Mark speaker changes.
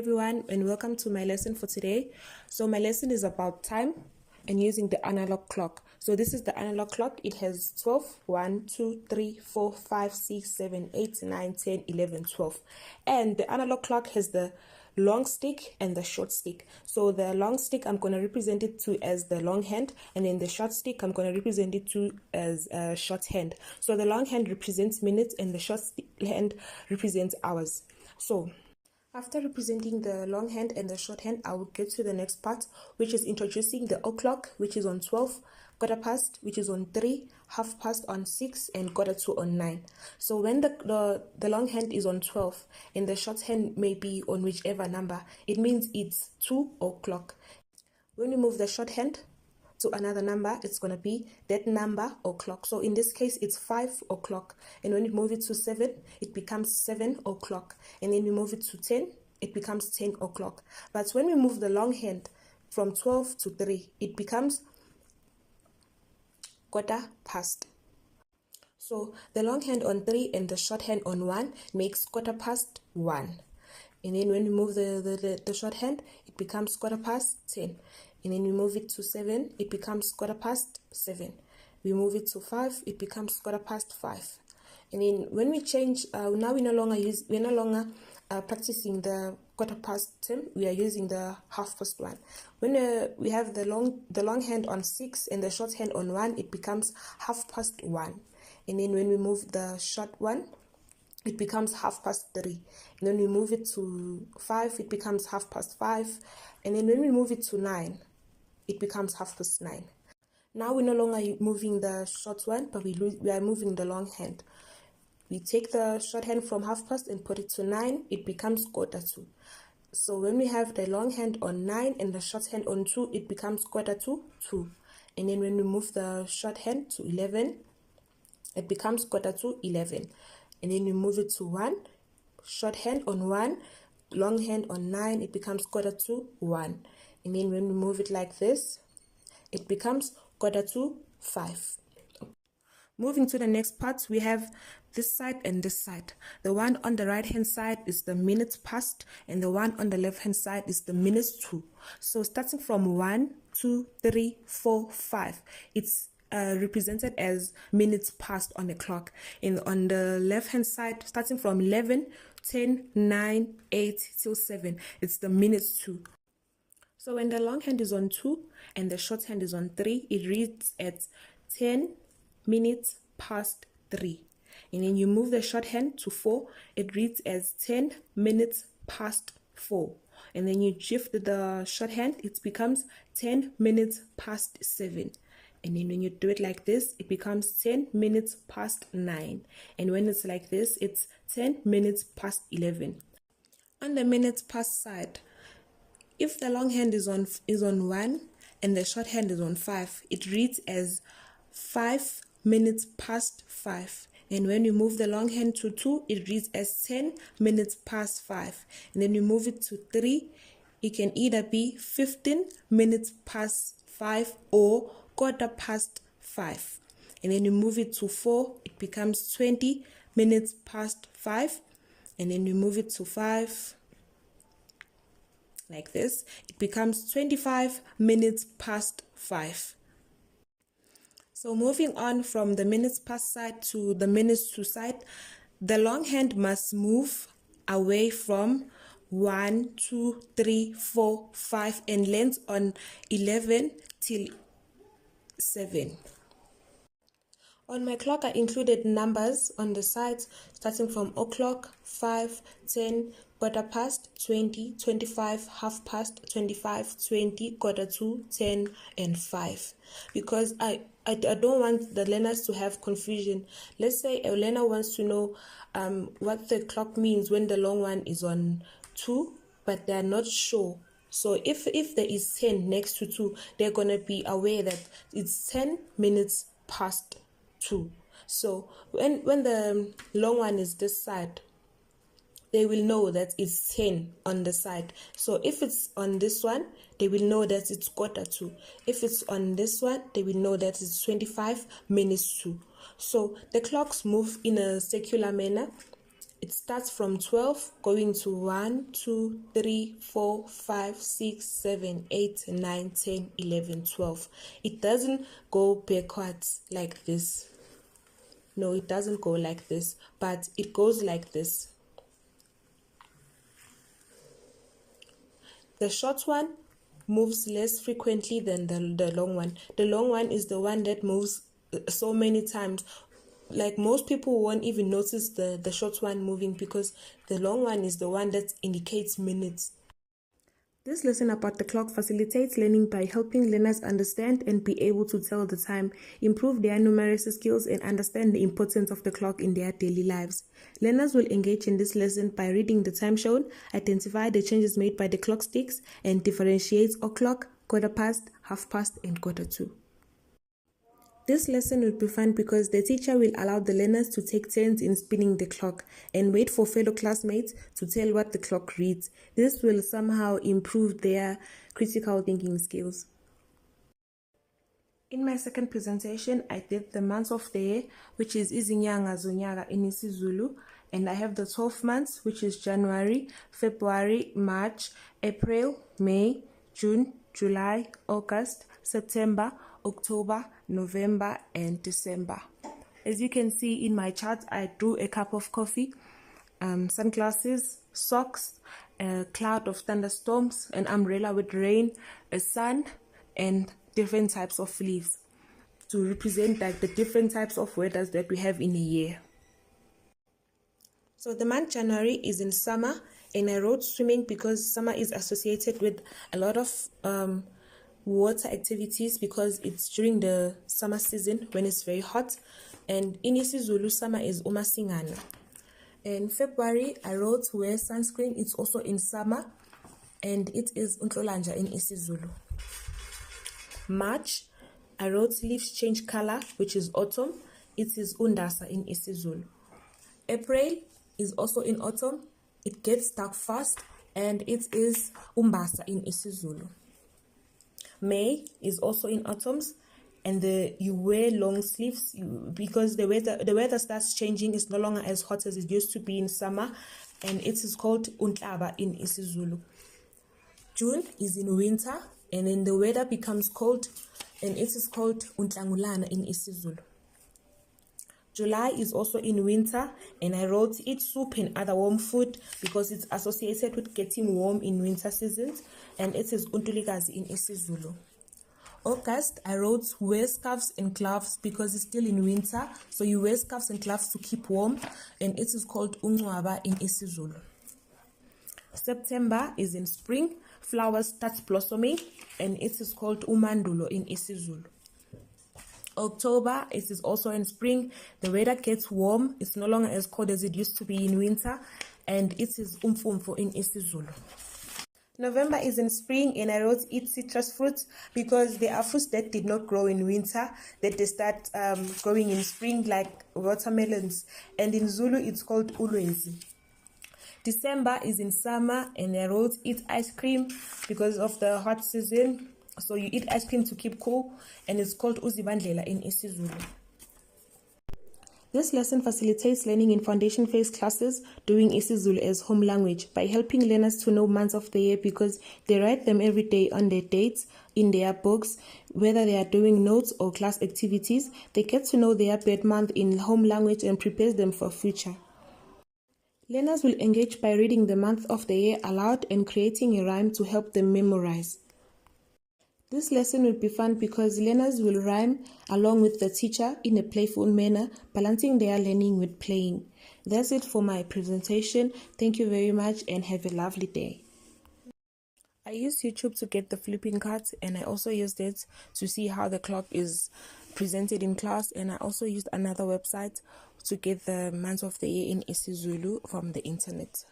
Speaker 1: everyone, and welcome to my lesson for today. So my lesson is about time and using the analog clock. So this is the analog clock. It has 12, 1, 2, 3, 4, 5, 6, 7, 8, 9, 10, 11, 12. And the analog clock has the long stick and the short stick. So the long stick, I'm going to represent it to as the long hand, and then the short stick, I'm going to represent it to as a short hand. So the long hand represents minutes and the short hand represents hours. So after representing the long hand and the short hand, I will get to the next part, which is introducing the o'clock, which is on 12, quarter past, which is on 3, half past on 6, and quarter to on 9. So when the long hand is on 12 and the short hand may be on whichever number, it means it's 2 o'clock. When we move the short hand to another number, it's going to be that number o'clock. So in this case, it's 5 o'clock. And when you move it to 7, it becomes 7 o'clock. And then we move it to 10, it becomes 10 o'clock. But when we move the long hand from 12 to 3, it becomes quarter past. So the long hand on 3 and the short hand on 1 makes quarter past 1. And then when we move the short hand, it becomes quarter past 10. And then we move it to 7, it becomes quarter past 7. We move it to 5, it becomes quarter past 5. And then when we change, now we're no longer practicing the quarter past 10, we are using the half past 1. When we have the long hand on 6 and the short hand on 1, it becomes half past 1. And then when we move the short one, it becomes half past 3. And then we move it to 5, it becomes half past 5. And then when we move it to 9, it becomes half past 9. Now we're no longer moving the short one, but we are moving the long hand. We take the short hand from half past and put it to 9, it becomes quarter to. So when we have the long hand on 9 and the short hand on 2, it becomes quarter to 2. And then when we move the short hand to 11, it becomes quarter to 11. And then we move it to 1, short hand on 1, long hand on 9, it becomes quarter to 1. And then when we move it like this, it becomes quarter to 5. Moving to the next part, we have this side and this side. The one on the right hand side is the minutes past, and the one on the left hand side is the minutes to. So starting from 1, 2, 3, 4, 5, it's represented as minutes past on the clock. And on the left hand side, starting from 11, 10, 9, 8 till 7, it's the minutes to. So when the long hand is on 2 and the short hand is on 3, it reads at 10 minutes past 3. And then you move the short hand to 4, it reads as 10 minutes past 4. And then you shift the short hand, it becomes 10 minutes past 7. And then when you do it like this, it becomes 10 minutes past 9. And when it's like this, it's 10 minutes past 11. On the minutes past side, if the long hand is on 1 and the short hand is on 5, it reads as 5 minutes past 5. And when you move the long hand to 2, it reads as 10 minutes past 5. And then you move it to 3, it can either be 15 minutes past 5 or quarter past 5. And then you move it to 4, it becomes 20 minutes past 5. And then you move it to 5, like this, it becomes 25 minutes past 5. So moving on from the minutes past side to the minutes to side, the long hand must move away from 1, 2, 3, 4, 5 and lands on 11 till 7. On my clock, I included numbers on the sides starting from o'clock, 5, 10, quarter past, 20, 25, half past, 25, 20, quarter to, 10, and 5. Because I don't want the learners to have confusion. Let's say a learner wants to know what the clock means when the long one is on 2, but they're not sure. So if there is 10 next to 2, they're going to be aware that it's 10 minutes past 2. So when the long one is this side, they will know that it's 10 on the side. So if it's on this one, they will know that it's quarter to. If it's on this one, they will know that it's 25 minutes to. So the clocks move in a circular manner. It starts from 12 going to 1, 2, 3, 4, 5, 6, 7, 8, 9, 10, 11, 12. It doesn't go backwards like this. No, it doesn't go like this, but it goes like this. The short one moves less frequently than the long one. The long one is the one that moves so many times. Like most people won't even notice the short one moving because the long one is the one that indicates minutes. This lesson about the clock facilitates learning by helping learners understand and be able to tell the time, improve their numeracy skills, and understand the importance of the clock in their daily lives. Learners will engage in this lesson by reading the time shown, identify the changes made by the clock sticks, and differentiate o'clock, quarter past, half past, and quarter to. This lesson will be fun because the teacher will allow the learners to take turns in spinning the clock and wait for fellow classmates to tell what the clock reads. This will somehow improve their critical thinking skills. In my second presentation, I did the months of the year, which is izinyanga zonyaka in isiZulu, and I have the 12 months, which is January, February, March, April, May, June, July, August, September, October, November, and December. As you can see in my chart, I drew a cup of coffee, sunglasses, socks, a cloud of thunderstorms, an umbrella with rain, a sun, and different types of leaves to represent like the different types of weathers that we have in a year. So the month January is in summer, and I wrote swimming because summer is associated with a lot of water activities because it's during the summer season when it's very hot, and in isiZulu summer is umasingana. In February I wrote wear sunscreen, it's also in summer, and it is untlolanja in isiZulu. March I wrote leaves change color, which is autumn, it is undasa in isiZulu. April is also in autumn, it gets dark fast, and it is umbasa in isiZulu. May is also in autumns, and you wear long sleeves because the weather starts changing. It's no longer as hot as it used to be in summer, and it is called untlaba in isiZulu. June is in winter, and then the weather becomes cold, and it is called untlangulana in isiZulu. July is also in winter, and I wrote eat soup and other warm food because it's associated with getting warm in winter seasons, and it is untulikazi in isiZulu. August, I wrote wear scarves and gloves because it's still in winter, so you wear scarves and gloves to keep warm, and it is called ungcwaba in isiZulu. September is in spring, flowers start blossoming, and it is called umandulo in isiZulu. October, it is also in spring, the weather gets warm, it's no longer as cold as it used to be in winter, and it is umfumfu in isiZulu. November is in spring, and I wrote eat citrus fruits because there are fruits that did not grow in winter, that they start growing in spring, like watermelons, and in Zulu it's called ulwezi. December is in summer, and I wrote eat ice cream because of the hot season, so you eat ice cream to keep cool, and it's called uzibandlela in isiZulu. This lesson facilitates learning in foundation phase classes doing isiZulu as home language by helping learners to know months of the year because they write them every day on their dates in their books. Whether they are doing notes or class activities, they get to know their birth month in home language and prepares them for future. Learners will engage by reading the month of the year aloud and creating a rhyme to help them memorize. This lesson will be fun because learners will rhyme along with the teacher in a playful manner, balancing their learning with playing. That's it for my presentation. Thank you very much and have a lovely day. I used YouTube to get the flipping cards, and I also used it to see how the clock is presented in class, and I also used another website to get the months of the year in isiZulu from the internet.